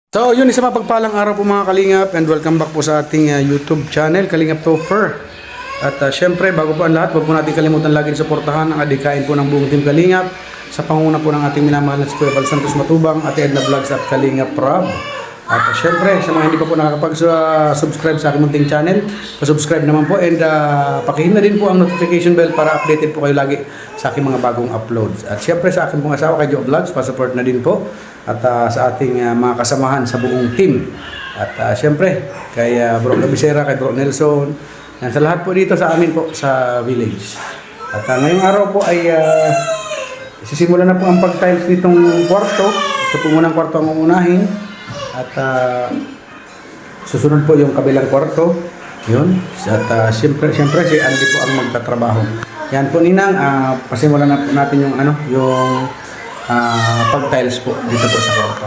So yun, isa mapagpalang araw po mga Kalingap and welcome back po sa ating YouTube channel, Kalingap Topher. At syempre bago po ang lahat, huwag po natin kalimutan lagi suportahan ang adikain po ng buong Team Kalingap sa pangunguna po ng ating minamahal na si Kuya Val Santos Matubang, Ate Edna Vlogs at Kalingap Rob. At syempre sa mga hindi pa po nakakapag-subscribe sa aking munting channel, pa-subscribe naman po and pakihin na din po ang notification bell para updated po kayo lagi sa aking mga bagong uploads. At syempre sa aking pong asawa kay Joe Vlogs, pa-support na din po. At sa ating mga kasamahan sa buong team. At syempre kay Bro Labisera, kay Bro Nelson, yan, sa lahat po dito sa amin po sa village. At ngayong araw po ay sisimulan na po ang pag-tiles nitong kwarto. Ito po muna ang kwarto ang uunahin. At susunod po yung kabilang kwarto. Yun. At siyempre si Andy po ang magtatrabaho. Yan po Ninang, pasimulan na po natin yung yung pag-tiles po dito po sa kwarto.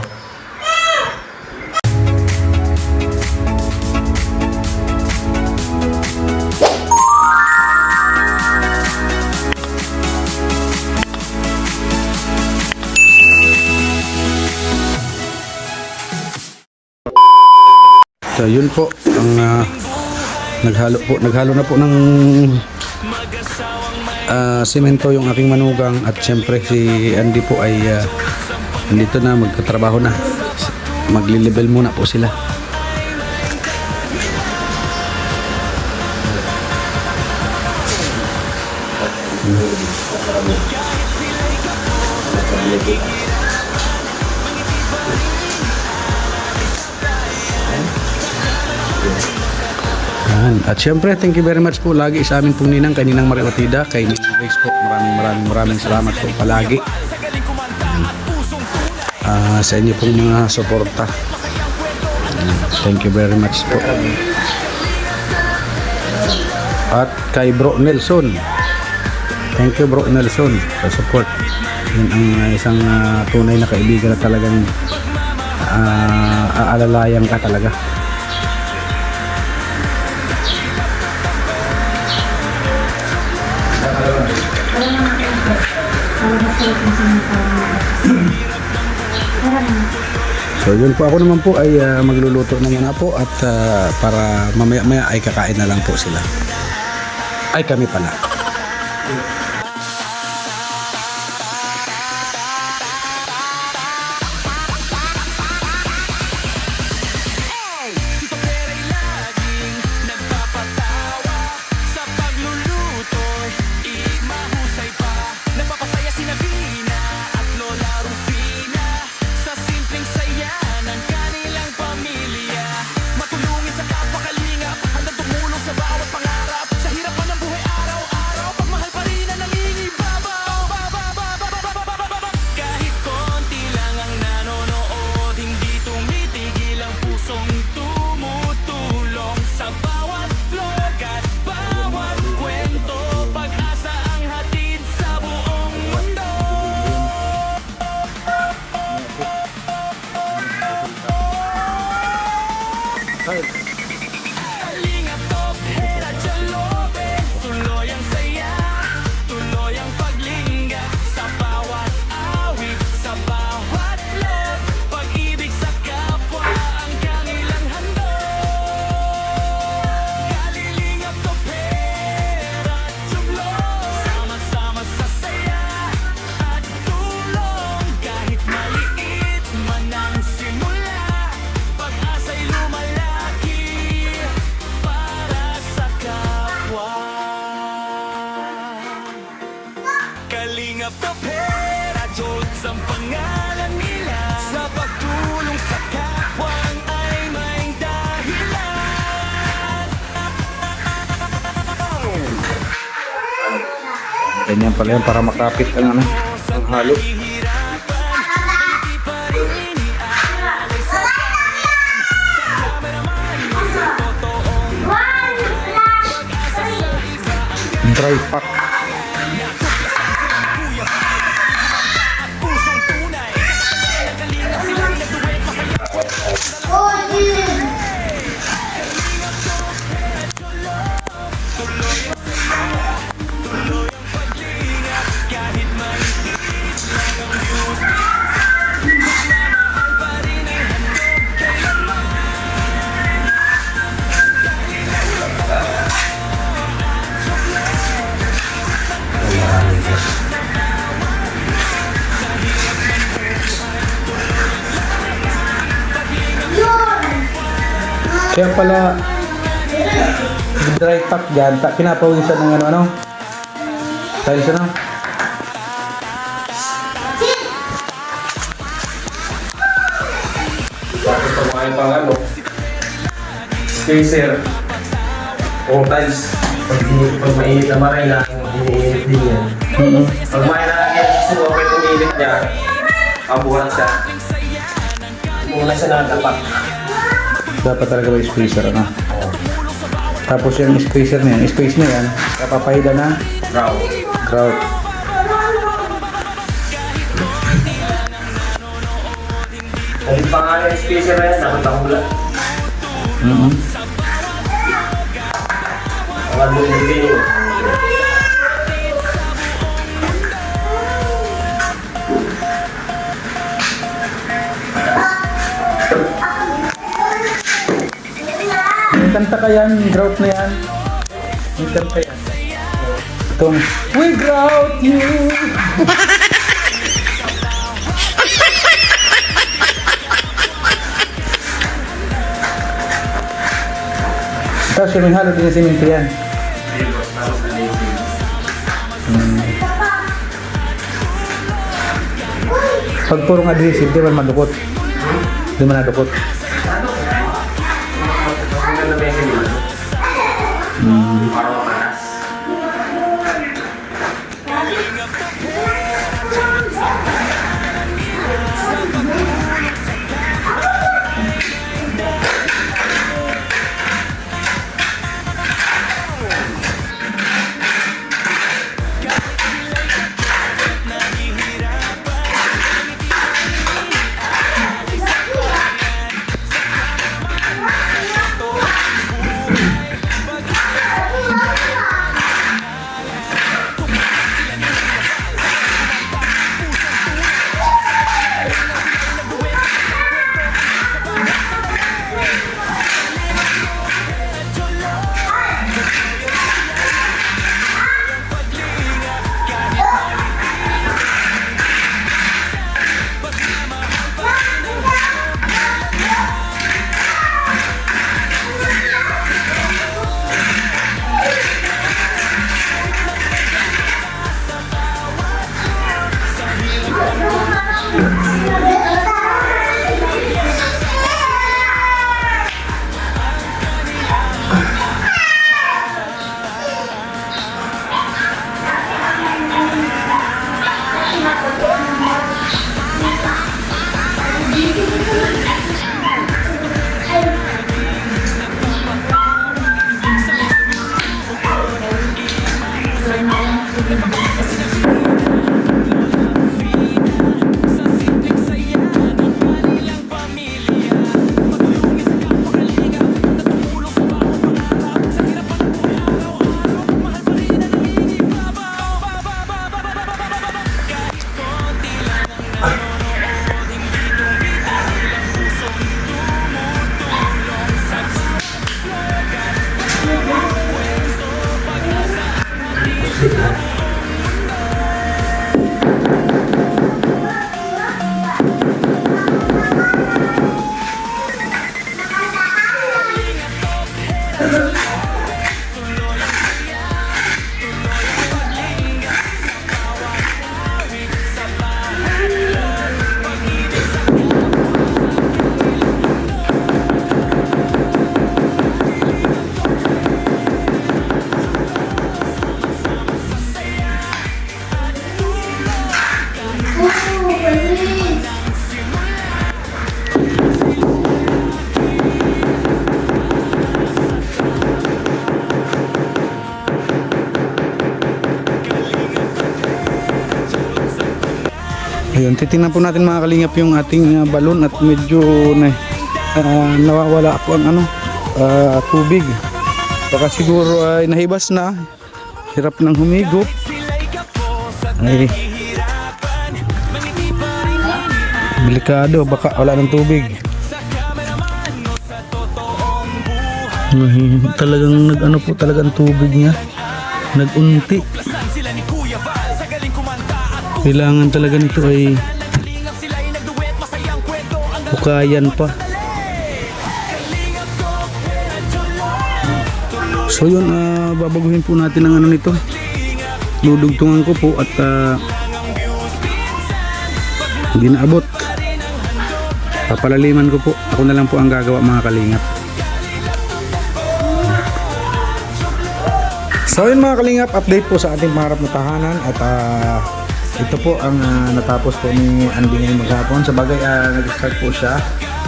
So yun po ang naghalo na po ng semento yung aking manugang at syempre si Andy po ay nandito na, magtatrabaho na, magli-level muna po sila. At syempre, thank you very much po lagi sa amin pong Ninang, kay Ninang Mariotida, kay Ninang Grace po. Maraming salamat po palagi sa inyo pong mga suporta. Thank you very much po. At kay Bro Nelson, thank you Bro Nelson sa support. Yan ang isang tunay na kaibigan na talagang aalalayan ka talaga. So yun po, ako naman po ay magluluto naman na po at para mamaya ay kakain na lang po sila. Ay kami pala. Kalingap Topher at Jods ang pangalan nila. Sa pagtulong sa kapwang ay may dahilan. Ganyan pala yan para makapit ang ang halo. Dry pack. Kaya pala, dry pack dyan, pinapawisan ng ano. Dahil sa Tapos pagmakain pang ano, spacer, o tiles. Pag mainit na maray na, iniinit din yan. Pag may nakakit, suwa pa itong init niya, kabuhat siya. Muna siya nakatapak. dapat talaga may spacer, ano? Tapos yung spacer na yan, space na yan, kapapahida na Raw. grout. Kasi pa nga yung spacer na yan, nakatahula. Ang ano yung din yun. May kanta ka yan, grout na yan. May kanta yan. Itong, we grout you! Tapos yung may halo din sa simento yan. Pag purong adhesive, di ba madukot? Di ba nadukot? Ang ganda ba yung sinima? Parang manas. Ayun, titingnan po natin mga kalingap yung ating balon at medyo nawawala po ang tubig. Baka siguro ay nahibas na. Hirap nang humigop. Ay, delikado, baka wala ng tubig. Ay, talagang talagang tubig niya. Nagunti. Kailangan talaga nito ay hukayan pa. So yun, babaguhin po natin ang ano nito. Dudugtungan ko po at hindi naabot. Papalaliman ko po. Ako na lang po ang gagawa mga kalingap. So yun mga kalingap, update po sa ating pangarap na tahanan. At ito po ang natapos po ni Andy ngayon maghapon. Sa bagay, nag-start po siya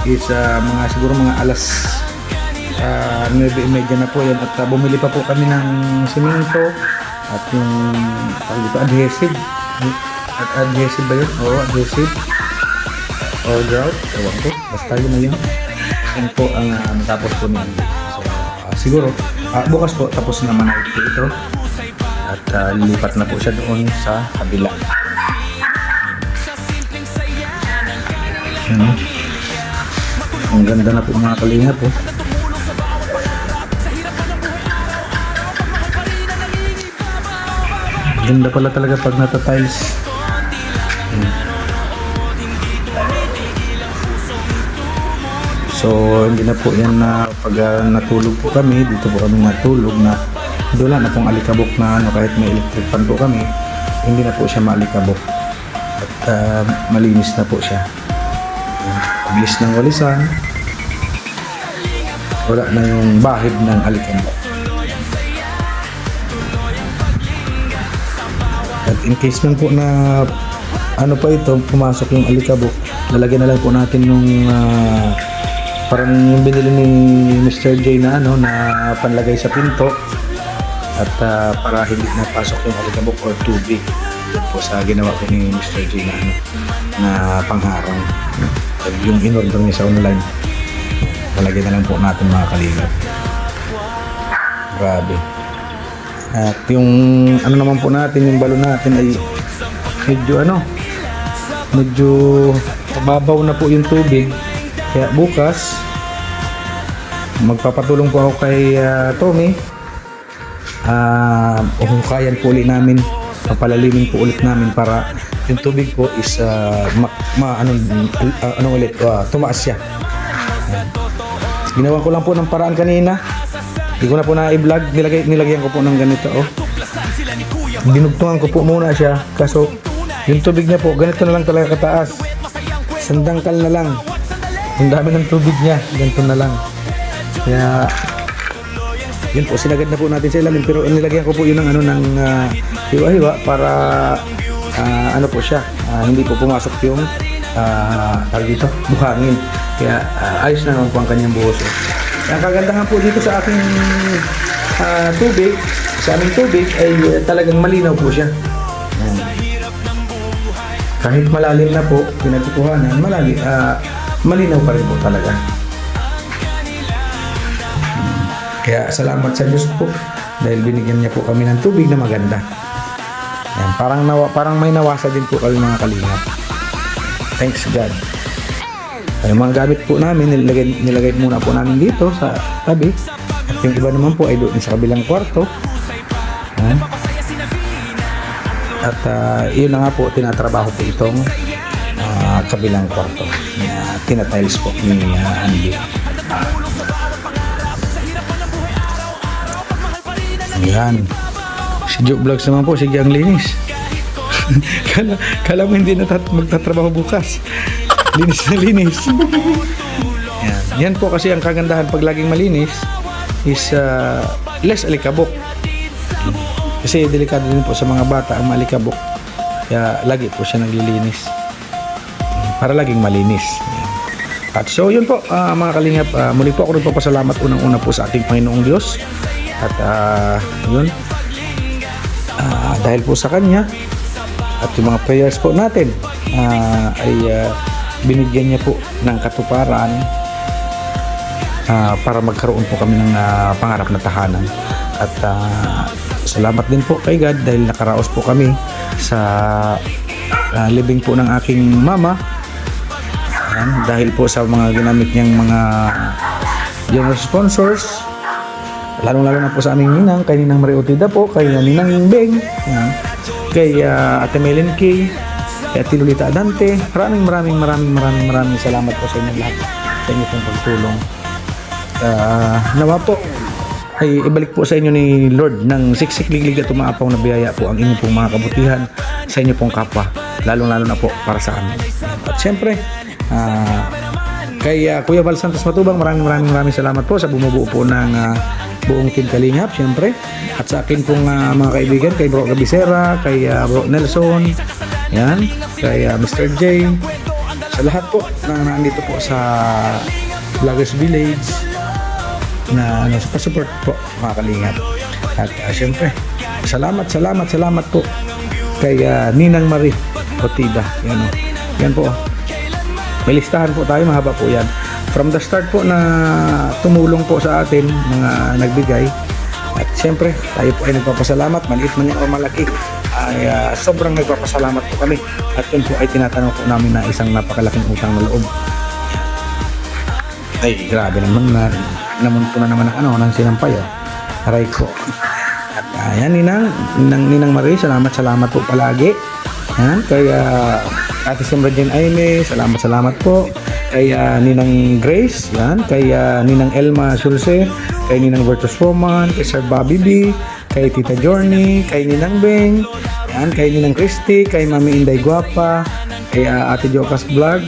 is siguro mga alas 9:30 na po yan. At bumili pa po kami ng simento at yung adhesive. At adhesive ba yun? Oo, adhesive. Or grout. Ewan ko. Basta yun na yun. Yan po ang natapos po ni Andy. So, siguro, bukas po tapos naman na ito. At lilipat na po siya doon sa kabila. Ang ganda na po mga kalingap po. Ganda pala talaga pag nata-tiles. So hindi na po yan na pag natulog po kami, dito po kami natulog na wala na pong alikabok na kahit may electric fan po kami, hindi na po siya maalikabok at malinis na po siya. Bilis ng walisan, wala na yung bahid ng alikabok. At in case man po na ano pa ito, pumasok yung alikabok, lalagyan na lang po natin nung parang yung binili ni Mr. J na na panlagay sa pinto at para hindi napasok yung alikabok or tubig. Yan po sa ginawa ko ni Mr. J na pangharang. At yung in-order niya sa online, palagay na lang po natin mga kalingap. Grabe. At yung ano naman po natin, yung balon natin ay medyo mababaw na po yung tubig. Kaya bukas magpapatulong po ako kay Tommy. Huhukayan po ulit namin, papalalimin po ulit namin para yung tubig po is tumaas siya. Ginawa ko lang po ng paraan kanina. Hindi ko na po na-i-vlog. Nilagyan ko po ng ganito. Dinugtungan ko po muna siya. Kaso yung tubig niya po, ganito na lang talaga kataas. Sandangkal na lang. Ang dami ng tubig niya. Ganito na lang. Kaya yun po, sinagad na po natin sa ilalim. Pero nilagyan ko po yun ng hiwa-hiwa para po siya. Hindi po pumasok yung buhangin. Kaya ayos na naman po ang kanyang buhos. Ang kagandahan po dito sa aking tubig, sa aming tubig ay talagang malinaw po siya. Kahit malalim na po, pinagkukuhanan, malinaw pa rin po talaga. Kaya salamat sa Diyos po dahil binigyan niya po kami ng tubig na maganda. Yan, parang may nawasa din po kami mga kalingap. Thanks God. Yung mga gamit po namin, nilagay muna po namin dito sa tabi. At yung iba naman po ay doon sa kabilang kwarto. At yun na nga po, tinatrabaho po itong kabilang kwarto. Tinatiles po ni Andy. Ayan. Si Joe Vlogs naman po, sige ang linis. Kala mo hindi na magtatrabaho bukas. Linis na linis. Yan po kasi ang kagandahan pag laging malinis is less alikabok. Kasi delikado din po sa mga bata ang malikabok. Kaya lagi po siya naglilinis para laging malinis. At so yun po mga kalingap, muli po ako nagpapasalamat unang-una po sa ating Panginoong Diyos. At yun, dahil po sa Kanya at yung mga prayers po natin ay binigyan niya po ng katuparan para magkaroon po kami ng pangarap na tahanan. At salamat din po kay God dahil nakaraos po kami sa libing po ng aking mama. Dahil po sa mga ginamit niyang mga generous sponsors, lalong-lalo na po sa aming ninang, kay Ninang Mariotida po, kay Ninang Beng, kay Ate Melen K, kay Ate Lolita Adante. Maraming salamat po sa inyong lahat sa inyong pong pagtulong. Nawa po ay ibalik po sa inyo ni Lord ng siksik liglig at umaapaw na biyaya po ang inyong pong mga kabutihan sa inyo pong kapwa, lalong-lalo na po para sa amin. At syempre, kay Kuya Val Santos Matubang, maraming salamat po sa bumubuo po ng buong Team Kalingap, syempre. At sa akin pong mga kaibigan, kay Bro Gabisera, kay Bro Nelson, yan, kay Mr. J, sa lahat po na nandito po sa Vloggers Village na support po mga Kalingap. At syempre, salamat po kay Ninang Marie Otida. Yan po. May listahan po tayo, mahaba po yan. From the start po na tumulong po sa atin, mga nagbigay. At siyempre, tayo po ay nagpapasalamat, maliit man yan o malaki, ay sobrang nagpapasalamat po kami. At yun po ay tinatanong po namin na isang napakalaking utang na loob. Ay, grabe naman namunto na naman ng sinampay. Aray ko. At ayan, Ninang Marie, salamat po palagi. Yan, kaya Ate Simra Jane Aime, salamat po. Kay Ninang Grace, yan, kay Ninang Elma Sulce, kay Ninang Virtus Woman, kay Sir Bobby B, kay Tita Journey, kay Ninang Beng, yan, kay Ninang Christy, kay Mami Inday Guapa, kay Ate Jocas Vlog,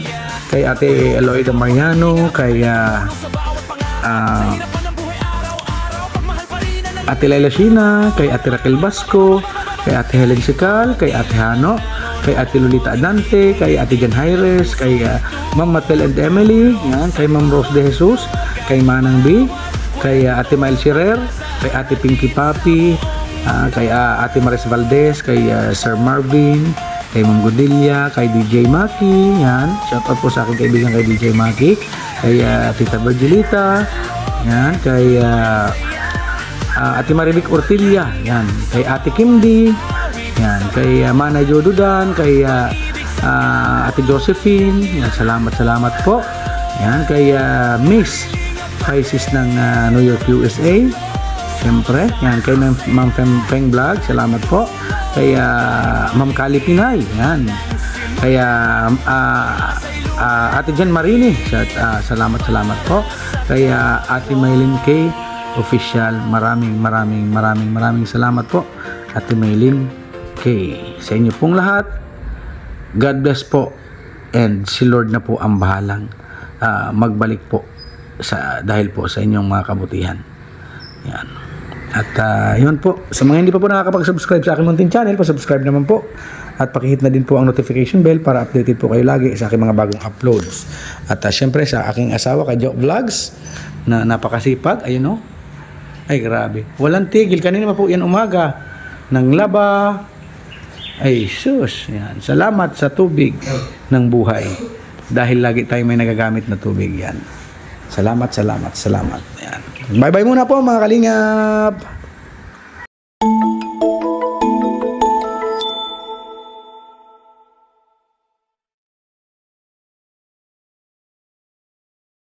kay Ate Eloida Mariano, kay Ate Laila Shina, kay Ate Raquel Basco, kay Ate Helen Sikal, kay Ate Hano, kay Ate Lolita Adante, kay Ate Jan Jaires, kay Ma'am Matel and Emily, yan, kay Ma'am Rose de Jesus, kay Manang B, kay Ate Mael Sirer, kay Ate Pinky Papi, kay Ate Maris Valdez, kay Sir Marvin, kay Ma'am Godilla, kay DJ Maki, yan, shout out po sa aking kaibigan kay DJ Maki, kay Tita Virgilita, yan, kay Ate Marivic Ortilia, yan, kay Ate Kimdi, yan, kay Manay Jodudan, kay Ate Josephine, yan, salamat po. Yan, kay Miss Pisces ng New York, USA. Siyempre, yan, kay Ma'am Feng Vlog, salamat po. Kay Ma'am Kali Pinay, yan. Kay Ate Jan Marini, salamat po. Kay Ate Maylin K Official, maraming salamat po, Ate Maylin K. Sa inyo pong lahat, God bless po, and si Lord na po ang bahalang magbalik po dahil po sa inyong mga kabutihan. Yan. At yun po, sa mga hindi pa po nakakapag-subscribe sa aking munting channel, pa-subscribe naman po at pakihit na din po ang notification bell para updated po kayo lagi sa aking mga bagong uploads. At syempre sa aking asawa kay Joe Vlogs na napakasipag, ayun o. Ay grabe, walang tigil, kanina pa po yan umaga ng laba. Ay sus, yan. Salamat sa tubig ng buhay dahil lagi tayo may nagagamit na tubig yan. Salamat. Yan. Bye-bye muna po mga Kalingap.